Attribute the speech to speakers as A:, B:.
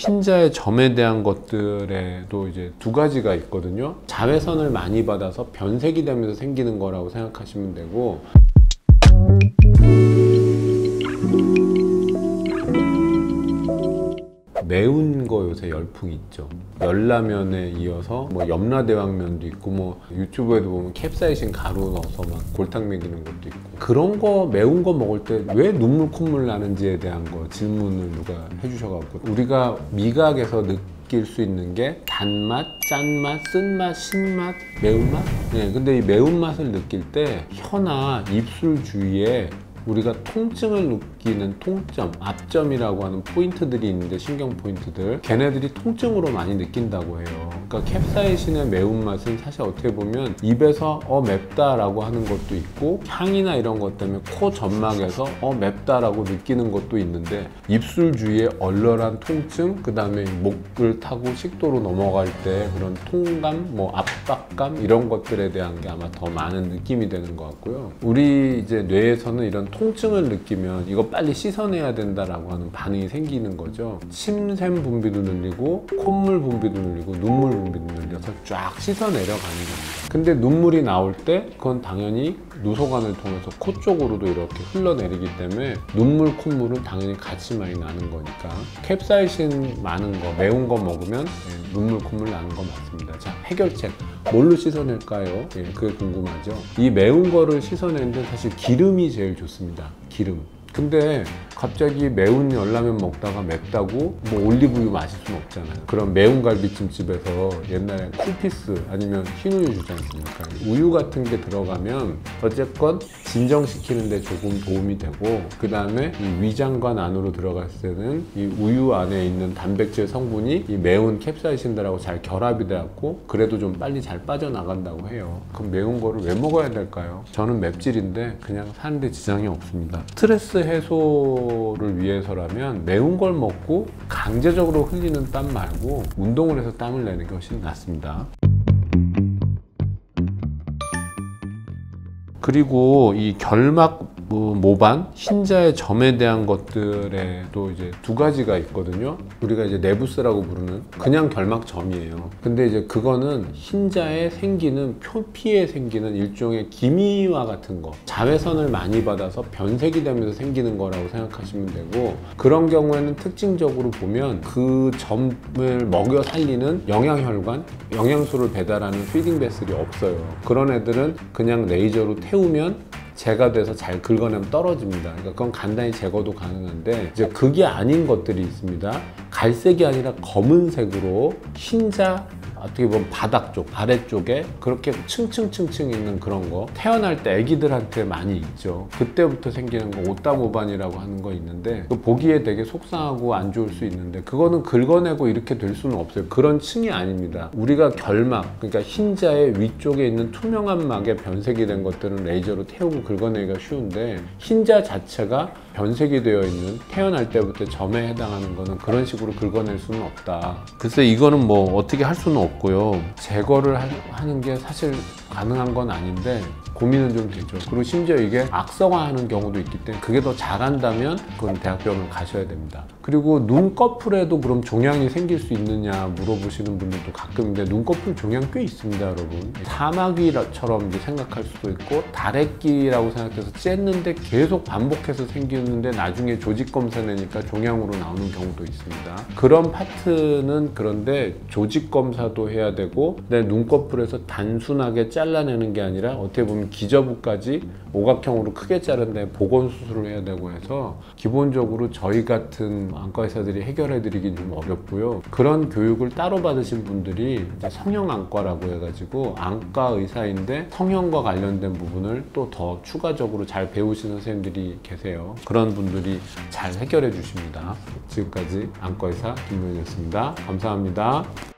A: 흰자의 점에 대한 것들에도 이제 두 가지가 있거든요. 자외선을 많이 받아서 변색이 되면서 생기는 거라고 생각하시면 되고, 매운 거 요새 열풍이 있죠. 열라면에 이어서 뭐 염라대왕면도 있고, 뭐 유튜브에도 보면 캡사이신 가루 넣어서 막 골탕 먹이는 것도 있고, 그런 거 매운 거 먹을 때 왜 눈물 콧물 나는지에 대한 거 질문을 누가 해주셔가지고, 우리가 미각에서 느낄 수 있는 게 단맛, 짠맛, 쓴맛, 신맛, 매운맛? 네, 근데 이 매운맛을 느낄 때 혀나 입술 주위에 우리가 통증을 느끼는 통점, 앞점이라고 하는 포인트들이 있는데, 신경 포인트들, 걔네들이 통증으로 많이 느낀다고 해요. 그러니까 캡사이신의 매운맛은 사실 어떻게 보면 입에서 맵다라고 하는 것도 있고, 향이나 이런 것 때문에 코 점막에서 맵다라고 느끼는 것도 있는데, 입술 주위에 얼얼한 통증, 그 다음에 목을 타고 식도로 넘어갈 때 그런 통감, 뭐 압박감, 이런 것들에 대한 게 아마 더 많은 느낌이 되는 것 같고요. 우리 이제 뇌에서는 이런 통증을 느끼면 이거 빨리 씻어내야 된다라고 하는 반응이 생기는 거죠. 침샘 분비도 늘리고, 콧물 분비도 늘리고, 눈물 분비도 늘려서 쫙 씻어내려 가는 겁니다. 근데 눈물이 나올 때 그건 당연히 누소관을 통해서 코 쪽으로도 이렇게 흘러내리기 때문에 눈물, 콧물은 당연히 같이 많이 나는 거니까, 캡사이신 많은 거, 매운 거 먹으면 눈물, 콧물 나는 거 맞습니다. 자, 해결책 뭘로 씻어낼까요? 그게 궁금하죠. 이 매운 거를 씻어내는데 사실 기름이 제일 좋습니다. 기름. 근데 갑자기 매운 열라면 먹다가 맵다고 뭐 올리브유 마실 수는 없잖아요. 그럼 매운 갈비찜집에서 옛날에 쿨피스 아니면 흰우유 주지 않습니까? 우유 같은 게 들어가면 어쨌건 진정시키는 데 조금 도움이 되고, 그 다음에 이 위장관 안으로 들어갔을 때는 이 우유 안에 있는 단백질 성분이 이 매운 캡사이신들하고 잘 결합이 되었고, 그래도 좀 빨리 잘 빠져나간다고 해요. 그럼 매운 거를 왜 먹어야 될까요? 저는 맵찔인데 그냥 사는데 지장이 없습니다. 스트레스 해소를 위해서라면 매운 걸 먹고 강제적으로 흘리는 땀 말고 운동을 해서 땀을 내는 게 훨씬 낫습니다. 그리고 이 결막 모반, 흰자의 점에 대한 것들에도 이제 두 가지가 있거든요. 우리가 이제 네부스라고 부르는 그냥 결막점이에요. 근데 이제 그거는 흰자에 생기는, 표피에 생기는 일종의 기미와 같은 거, 자외선을 많이 받아서 변색이 되면서 생기는 거라고 생각하시면 되고, 그런 경우에는 특징적으로 보면 그 점을 먹여 살리는 영양혈관, 영양소를 배달하는 피딩 베슬이 없어요. 그런 애들은 그냥 레이저로 태우면 제가 돼서 잘 긁어내면 떨어집니다. 그러니까 그건 간단히 제거도 가능한데, 이제 그게 아닌 것들이 있습니다. 갈색이 아니라 검은색으로 흰자, 어떻게 보면 바닥 쪽, 아래쪽에 그렇게 층층층층 있는 그런 거, 태어날 때 애기들한테 많이 있죠. 그때부터 생기는 거 오따모반이라고 하는 거 있는데, 보기에 되게 속상하고 안 좋을 수 있는데, 그거는 긁어내고 이렇게 될 수는 없어요. 그런 층이 아닙니다. 우리가 결막, 그러니까 흰자의 위쪽에 있는 투명한 막에 변색이 된 것들은 레이저로 태우고 긁어내기가 쉬운데, 흰자 자체가 변색이 되어 있는, 태어날 때부터 점에 해당하는 거는 그런 식으로 긁어낼 수는 없다. 글쎄 이거는 뭐 어떻게 할 수는 없고요. 제거를 하는 게 사실 가능한 건 아닌데 고민은 좀 되죠. 그리고 심지어 이게 악성화하는 경우도 있기 때문에 그게 더 잘한다면 그건 대학병원을 가셔야 됩니다. 그리고 눈꺼풀에도 그럼 종양이 생길 수 있느냐 물어보시는 분들도 가끔 있는데, 눈꺼풀 종양 꽤 있습니다, 여러분. 사마귀처럼 이제 생각할 수도 있고, 다래끼라고 생각해서 쬐는데 계속 반복해서 생기는데 나중에 조직 검사 내니까 종양으로 나오는 경우도 있습니다. 그런 파트는 그런데 조직 검사도 해야 되고, 내 눈꺼풀에서 단순하게 잘라내는 게 아니라 어떻게 보면 기저부까지 오각형으로 크게 자른데 복원 수술을 해야 되고 해서, 기본적으로 저희 같은 안과 의사들이 해결해 드리긴 좀 어렵고요. 그런 교육을 따로 받으신 분들이 이제 성형안과라고 해가지고 안과 의사인데 성형과 관련된 부분을 또 더 추가적으로 잘 배우시는 선생님들이 계세요. 그런 분들이 잘 해결해 주십니다. 지금까지 안과 의사 김명현이었습니다. 감사합니다.